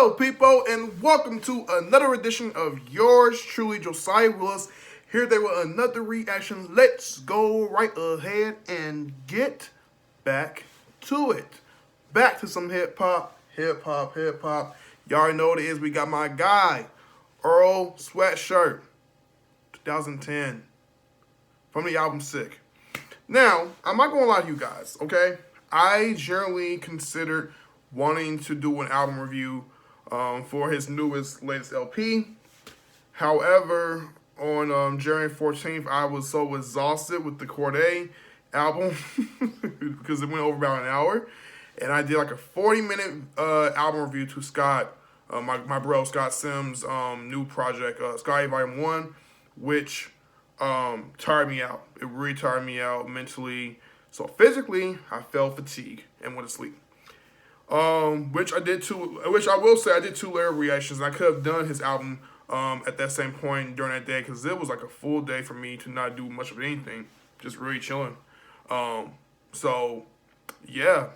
Hello, people, and welcome to another edition of yours truly, Josiah Willis, here there with another reaction. Let's go right ahead and get back to it. Back to some hip-hop. You already know what it is. We got my guy, Earl Sweatshirt, 2010, from the album Sick. Now, I'm not going to lie to you guys, okay? I generally considered wanting to do an album review for his latest LP. However, on January 14th, I was so exhausted with the Corday album because it went over about an hour. And I did like a 40-minute album review to Scott, my bro Scott Sims' new project, Scotty Volume 1, which tired me out. It really tired me out mentally. So physically, I felt fatigued and went to sleep. Which I will say I did two layer reactions. And I could have done his album at that same point during that day because it was like a full day for me to not do much of anything, just really chilling. So yeah,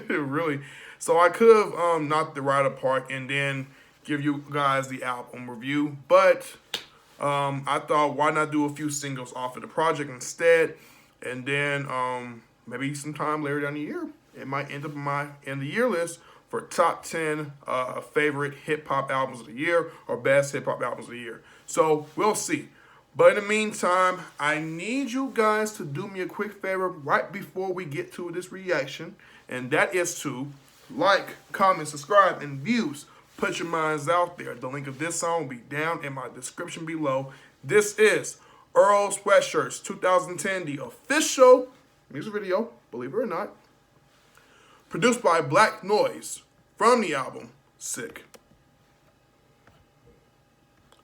really. So I could have knocked it right apart and then give you guys the album review, but I thought why not do a few singles off of the project instead, and then maybe sometime later down the year it might end up in my end of the year list for top 10 favorite hip-hop albums of the year or best hip-hop albums of the year. So we'll see. But in the meantime, I need you guys to do me a quick favor right before we get to this reaction, and that is to like, comment, subscribe, and views. Put your minds out there. The link of this song will be down in my description below. This is Earl Sweatshirt's 2010, the official music video, believe it or not, produced by Black Noise from the album Sick.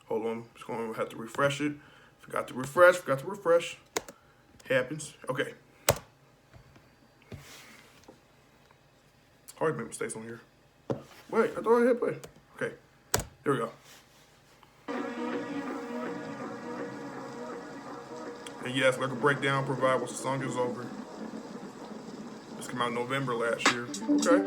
Hold on, just going to have to refresh it. Forgot to refresh. Happens. Okay. Hard to make mistakes on here. Wait, I thought I hit play. Okay, here we go. And yes, like a breakdown provide once the song is over. This came out in November last year. Okay.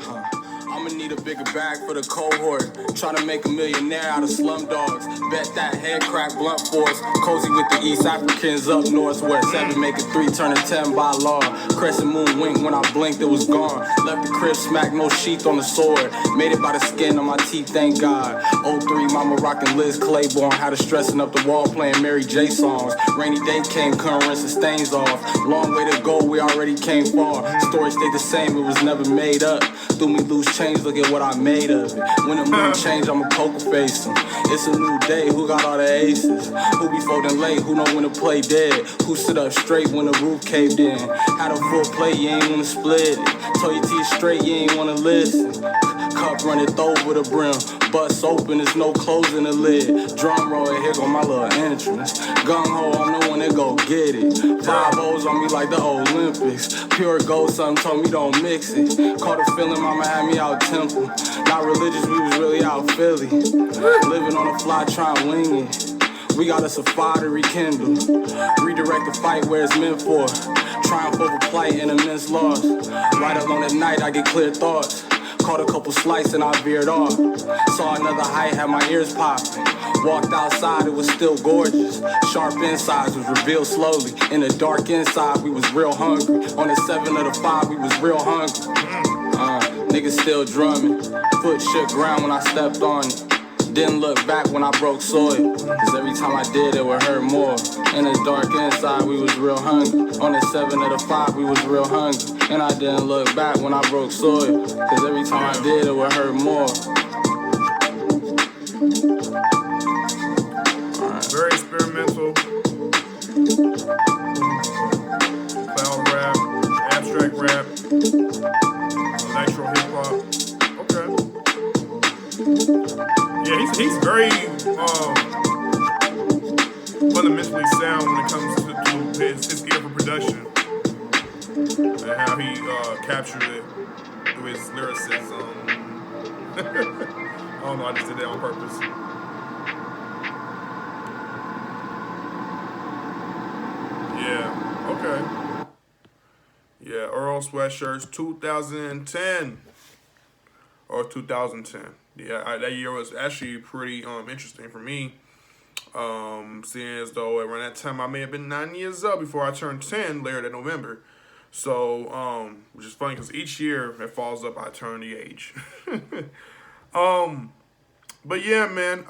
I'ma need a bigger bag for the cohort. Trying to make a millionaire out of slum dogs. Bet that head crack blunt force. Cozy with the East Africans up north where 7 make it 3 turn to 10 by law. Crescent moon wink when I blinked it was gone. Left the crib smack no sheath on the sword. Made it by the skin on my teeth thank God. 03 mama rockin' Liz Claiborne. Had her stressing up the wall playing Mary J songs. Rainy day came couldn't rinse the stains off. Long way to go we already came far. Story stayed the same it was never made up. Threw me loose change, look at what I made of it. When the moon change, I'ma poker face him. It's a new day, who got all the aces? Who be folding late, who know when to play dead? Who sit up straight when the roof caved in? Had a full plate, you ain't wanna split it. Told your teeth straight, you ain't wanna listen. Cup runneth over the brim. Bust open, there's no closing the lid. Drum roll, and here go my little entrance. Gung ho, I'm the one that go get it. 5 O's on me like the Olympics. Pure gold, something told me don't mix it. Caught a feeling, mama had me out temple. Not religious, we was really out Philly. Living on the fly, trying wing it. We got us a fire to rekindle. Redirect the fight where it's meant for. Triumph over plight and immense loss. Right alone at night, I get clear thoughts. Caught a couple slices and I veered off. Saw another height, had my ears popping. Walked outside, it was still gorgeous. Sharp insides was revealed slowly. In the dark inside, we was real hungry. On the 7 of the 5, we was real hungry. Niggas still drumming. Foot shook ground when I stepped on it. Didn't look back when I broke soil. Cause every time I did, it would hurt more. In the dark inside, we was real hungry. On the 7 of the 5, we was real hungry. And I didn't look back when I broke soil. Cause every time I did, it would hurt more. Very experimental. Cloud rap, abstract rap, electro hip hop. Okay. Yeah, he's very fundamentally sound when it comes to his ear for production and how he captured it through his lyricism. I don't know, I just did that on purpose. Yeah, okay. Yeah, Earl Sweatshirt's 2010. or 2010. Yeah, that year was actually pretty interesting for me. Seeing as though around that time I may have been 9 years old before I turned 10 later that November. So, which is funny because each year it falls up, I turn the age. But yeah, man.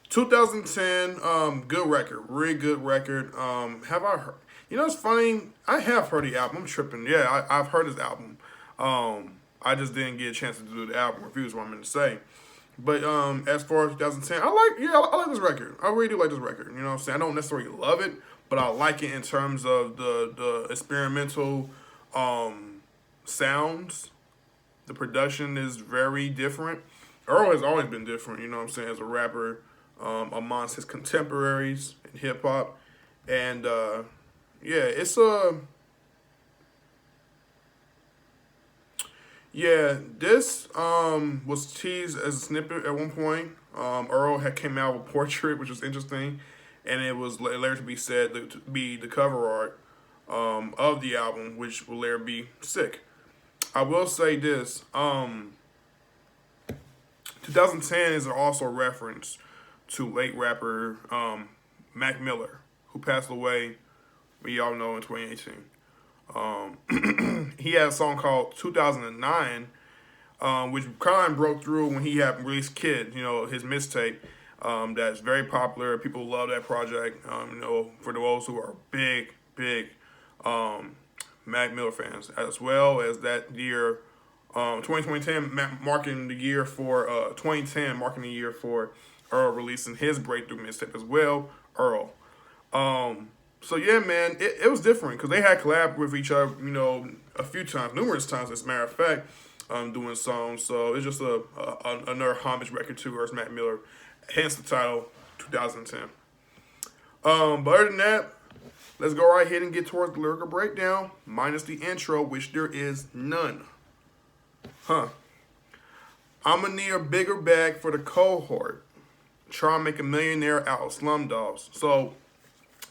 2010, good record, really good record. Have I heard? You know, it's funny. I have heard the album. I'm tripping. Yeah, I've heard his album. I just didn't get a chance to do the album reviews. What I'm going to say. But as far as 2010, I like this record. I really do like this record. You know what I'm saying? I don't necessarily love it, but I like it in terms of the experimental sounds. The production is very different. Earl has always been different, you know what I'm saying, as a rapper amongst his contemporaries in hip hop. And yeah, it's a yeah, this was teased as a snippet at one point. Earl had came out with a portrait, which was interesting, and it was later to be said to be the cover art of the album, which will later be sick. I will say this: 2010 is also a reference to late rapper Mac Miller, who passed away, we all know, in 2018. He had a song called 2009, which kind of broke through when he had released Kid, you know, his mixtape. That's very popular. People love that project. You know, for those who are big Mac Miller fans, as well as that year, 2010 marking the year for 2010 marking the year for Earl releasing his breakthrough mixtape as well, Earl. So yeah, man, it was different because they had collabed with each other, you know, a few times, numerous times, as a matter of fact, doing songs. So it's just another homage record to Earl Mac Miller, hence the title 2010. But other than that, let's go right ahead and get towards the lyrical breakdown, minus the intro, which there is none. I'ma need a bigger bag for the cohort. Try and make a millionaire out of slumdogs. So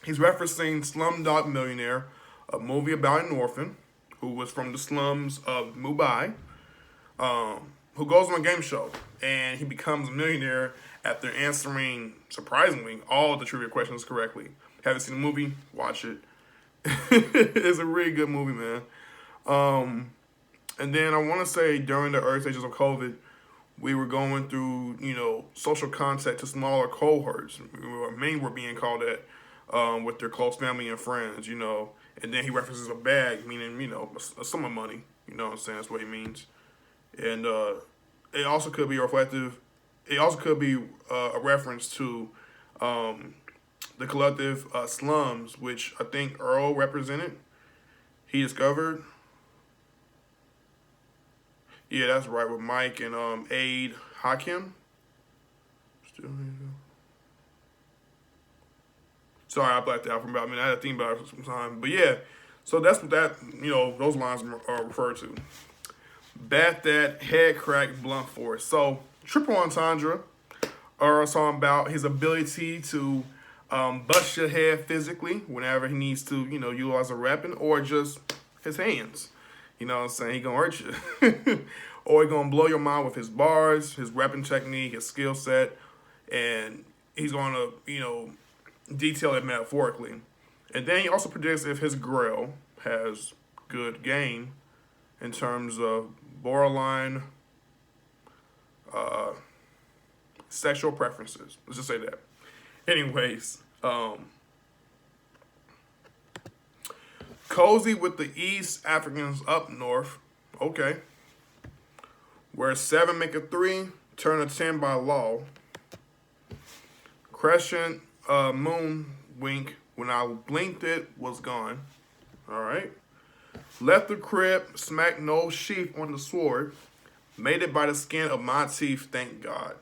he's referencing Slumdog Millionaire, a movie about an orphan who was from the slums of Mumbai, who goes on a game show, and he becomes a millionaire after answering, surprisingly, all the trivia questions correctly. Haven't seen the movie? Watch it. It's a really good movie, man. And then I want to say during the early stages of COVID, we were going through, you know, social contact to smaller cohorts. Many were being called at with their close family and friends, you know. And then he references a bag, meaning, you know, a sum of money. You know what I'm saying? That's what he means. And it also could be reflective. It also could be a reference to the collective slums, which I think Earl represented. He discovered. Yeah, that's right, with Mike and Aid Hakim. Sorry, I blacked out from about. I mean, I had to think about it for some time, but yeah. So that's what that, you know, those lines are referred to. Bat that head crack blunt force. So triple entendre. Earl talking about his ability to bust your head physically whenever he needs to, you know, utilize a weapon, or just his hands. You know what I'm saying? He gonna hurt you. Or he gonna blow your mind with his bars, his rapping technique, his skill set, and he's gonna, you know, detail it metaphorically. And then he also predicts if his grill has good game in terms of borderline sexual preferences. Let's just say that. Anyways, cozy with the East Africans up north. Okay. Where 7 make a 3, turn a 10 by law. Crescent moon wink. When I blinked it was gone. Alright. Left the crib, smacked no sheath on the sword. Made it by the skin of my teeth, thank God.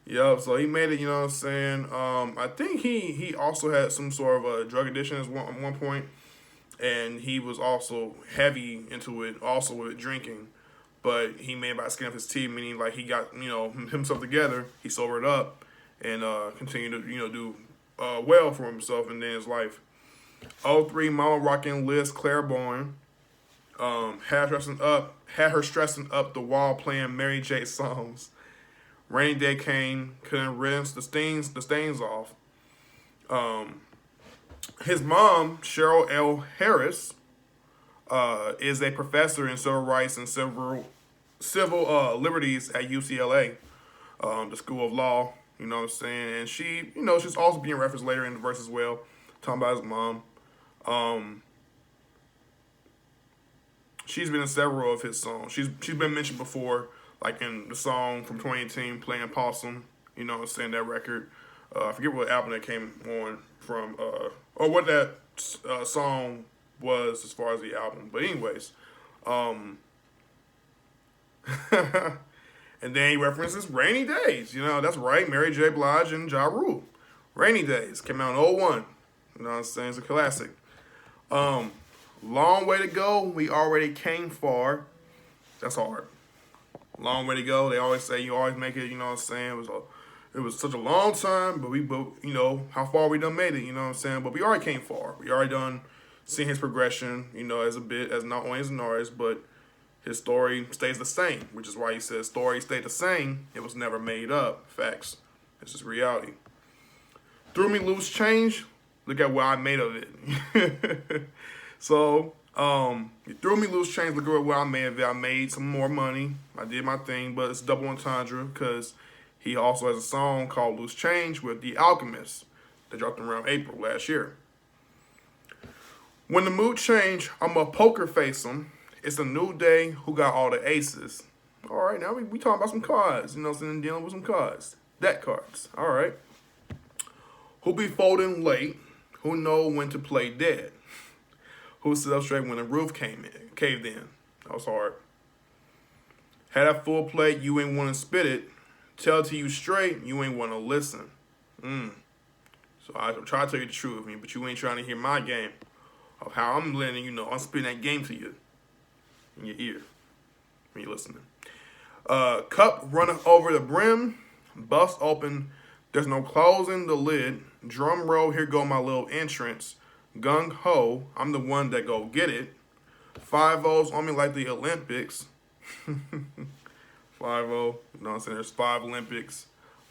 Yup, so he made it, you know what I'm saying? I think he also had some sort of a drug addiction at one point. And he was also heavy into it, also with drinking. But he made it by the skin of his teeth, meaning like he got, you know, himself together. He sobered up and continued to, you know, do well for himself and then his life. 03, Mama Rockin' Liz Claiborne. Had her stressing up the wall playing Mary J songs. Rainy day came, couldn't rinse the stains off. His mom, Cheryl L. Harris, is a professor in civil rights and civil liberties at UCLA, the School of Law. You know what I'm saying? And she, she's also being referenced later in the verse as well, talking about his mom. She's been in several of his songs. She's been mentioned before, like in the song from 2018, Playing Possum. You know what I'm saying? That record. I forget what album that came on from, or what that song was as far as the album. But anyways, and then he references Rainy Days. That's right, Mary J. Blige and Ja Rule. Rainy Days came out in '01. You know what I'm saying? It's a classic. Long way to go. We already came far. That's hard. Long way to go. They always say you always make it. You know what I'm saying? It was such a long time, but how far we done made it. You know what I'm saying? But we already came far. We already done seen his progression. As not only as an artist, but his story stays the same, which is why he says story stayed the same. It was never made up. Facts. It's just reality. Threw me loose change. Look at what I made of it. So, you threw me loose change. Look at what I made of it. I made some more money. I did my thing, but it's double entendre because he also has a song called Loose Change with The Alchemist that dropped around April last year. When the mood change, I'm a poker face him. It's a new day. Who got all the aces? All right, now we talking about some cards. You know what I'm saying? Dealing with some cards. Deck cards. All right. Who be folding late? Who know when to play dead? Who stood up straight when the roof caved in? That was hard. Had a full plate, you ain't want to spit it. Tell it to you straight, you ain't want to listen. So I try to tell you the truth, but you ain't trying to hear my game of how I'm letting I'm spitting that game to you in your ear when you're listening. Cup running over the brim, bust open. There's no closing the lid. Drum roll, here go my little entrance. Gung ho, I'm the one that go get it. 5-0s on me like the Olympics. 5-0, you know what I'm saying? There's 5 Olympics.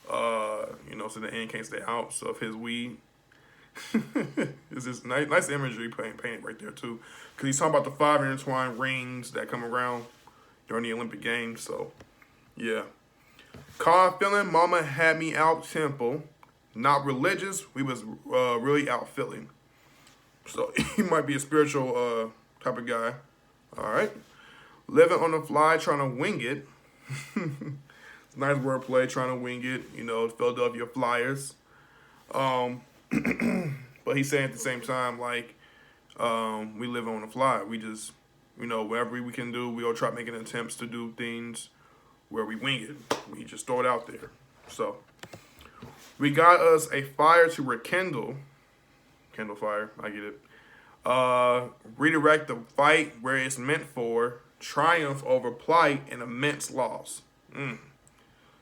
So the end can't stay out. So if his weed, it's just nice imagery painted right there too. Because he's talking about the 5 intertwined rings that come around during the Olympic Games. So, yeah. Car feeling, mama had me out temple. Not religious, we was really out feeling. So he might be a spiritual type of guy. All right. Living on the fly, trying to wing it. It's nice wordplay, trying to wing it. Philadelphia Flyers. But he's saying at the same time, like, we live on the fly. We just, whatever we can do, we'll try making attempts to do things where we wing it. We just throw it out there. So, we got us a fire to rekindle. Kindle fire, I get it. Redirect the fight where it's meant for. Triumph over plight and immense loss.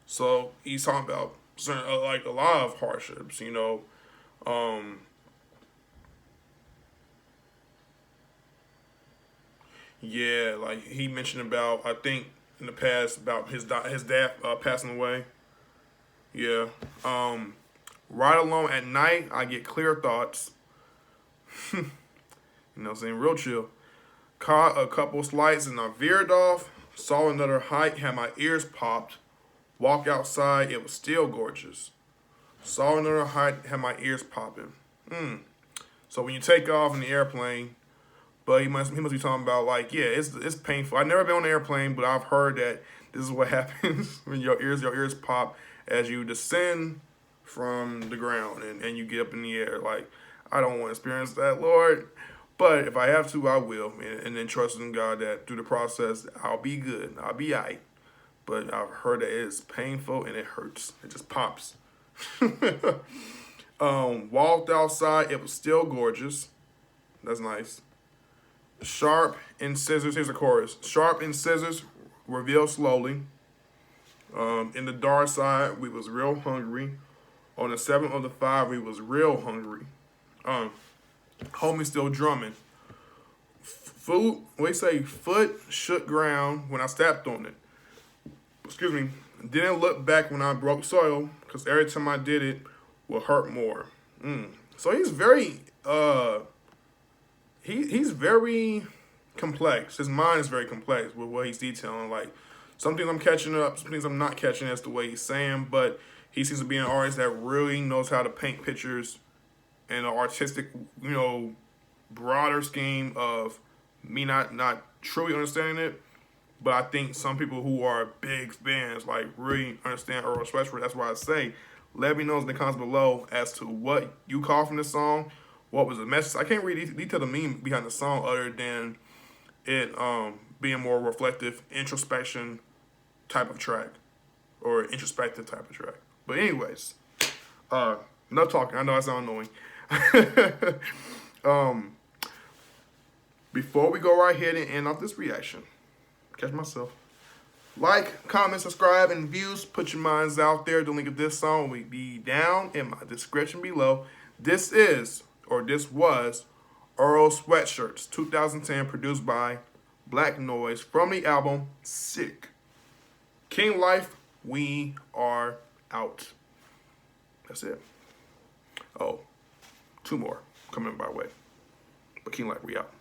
So he's talking about certain, like a lot of hardships, Yeah, like he mentioned about, I think in the past, about his dad passing away. Yeah. Ride alone at night, I get clear thoughts. Saying real chill. Caught a couple slides and I veered off. Saw another height, had my ears popped. Walk outside, it was still gorgeous. Saw another height, had my ears popping. So when you take off in the airplane, but he must be talking about like, yeah, it's painful. I've never been on an airplane, but I've heard that this is what happens when your ears pop as you descend from the ground and you get up in the air. Like, I don't want to experience that, Lord. But if I have to, I will. And then trust in God that through the process, I'll be good. I'll be all right. But I've heard that it's painful and it hurts. It just pops. Walked outside. It was still gorgeous. That's nice. Sharp and scissors. Here's the chorus. Sharp and scissors reveal slowly. In the dark side, we was real hungry. On the 7th of the 5, we was real hungry. Homie still drumming. foot shook ground when I stepped on it. Excuse me. Didn't look back when I broke soil, because every time I did it would hurt more. So he's very he's very complex. His mind is very complex with what he's detailing. Like, some things I'm catching up, some things I'm not catching as the way he's saying, but he seems to be an artist that really knows how to paint pictures in an artistic, broader scheme of me not truly understanding it. But I think some people who are big fans, like, really understand Earl Sweatshirt. That's why I say, let me know in the comments below as to what you call from this song. What was the message? I can't really detail the meaning behind the song other than it being more reflective, introspection type of track. Or introspective type of track. But anyways, enough talking. I know I sound annoying. Before we go right ahead and end off this reaction, catch myself. Like, comment, subscribe, and views. Put your minds out there. The link of this song will be down in my description below. This was Earl Sweatshirts 2010, produced by Black Noise, from the album Sick. King Life, we are out. That's it. Oh, 2 more coming my way. But King Life, we out.